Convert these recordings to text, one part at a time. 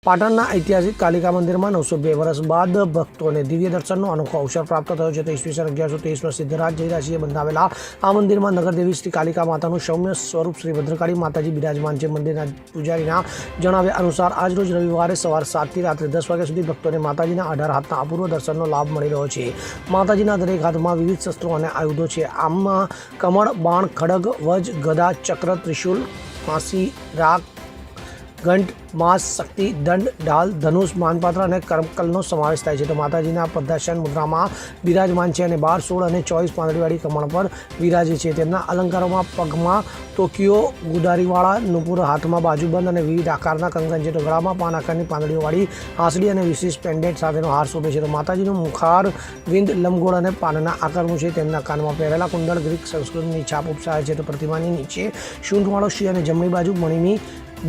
પાટણના ઐતિહાસિક કાલિકા મંદિરમાં 902 વર્ષ બાદ ભક્તોને દિવ્ય દર્શનનો અનોખો અવસર પ્રાપ્ત થયો છે. તો ઈસવીસન 1123માં સિદ્ધરાજ જયરાજસિંહે બંધાવેલા આ મંદિરમાં નગરદેવી શ્રી કાલિકા માતાનું સૌમ્ય સ્વરૂપ શ્રી ભદ્રકાળી માતાજી બિરાજમાન છે. મંદિરના પૂજારીના જણાવ્યા અનુસાર આજરોજ રવિવારે સવાર 7 થી રાત્રે 10 વાગ્યા સુધી ભક્તોને માતાજીના 18 હાથના અપૂર્વ દર્શનનો લાભ મળી રહ્યો છે. માતાજીના દરેક હાથમાં વિવિધ શસ્ત્રો અને આયુધો છે. આમાં કમળ, બાણ, ખડગ, વજ, ગદા, ચક્ર, ત્રિશૂલ, ફાંસી, રાખ, ઘંટ, માસ, શક્તિ, દંડ, ઢાલ, ધનુષ, માનપાત્ર અને કરમકલનો સમાવેશ થાય છે. તો માતાજીના પદ્માસન મુદ્રામાં બિરાજમાન છે અને 12, 16 અને 24 પાંદડીવાળી કમળ પર વિરાજે છે. તેમના અલંકારોમાં પગમાં ટોકીઓ, ગુદારીવાળા નુપુર, હાથમાં બાજુબંધ અને વિવિધ આકારના કંગન છે. તો ગળામાં 5 આકારની પાંદડીઓવાળી હાંસડી અને વિશેષ પેન્ડેન્ટ સાથેનો હાર શોભે છે. તો માતાજીનું મુખાર વિંદ, લંબગોળ અને પાનના આકારનું છે. તેમના કાનમાં પહેરેલા કુંડળ ગ્રીક સંસ્કૃતિની છાપ ઉપસાવે છે. તો પ્રતિમાની નીચે શૂંઠવાળો સિંહ અને જમણી બાજુ મણીની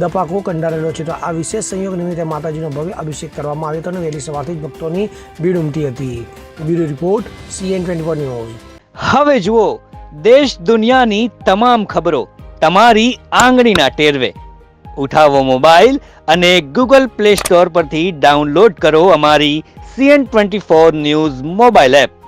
દપાકો કંડારેલો છે. તો આ વિશેષ સંયોગ નિમિત્તે માતાજીનો ભવ્ય અભિષેક કરવામાં આવ્યો હતો અને વહેલી સવારથી જ ભક્તોની ભીડ ઉમટી હતી. Bureau report, CN24 news. હવે જુઓ દેશ દુનિયાની તમામ ખબરો તમારી આંગળીના ટેરવે. ઉઠાવો મોબાઈલ અને Google Play Store પરથી ડાઉનલોડ કરો અમારી CN24 ન્યૂઝ મોબાઈલ એપ.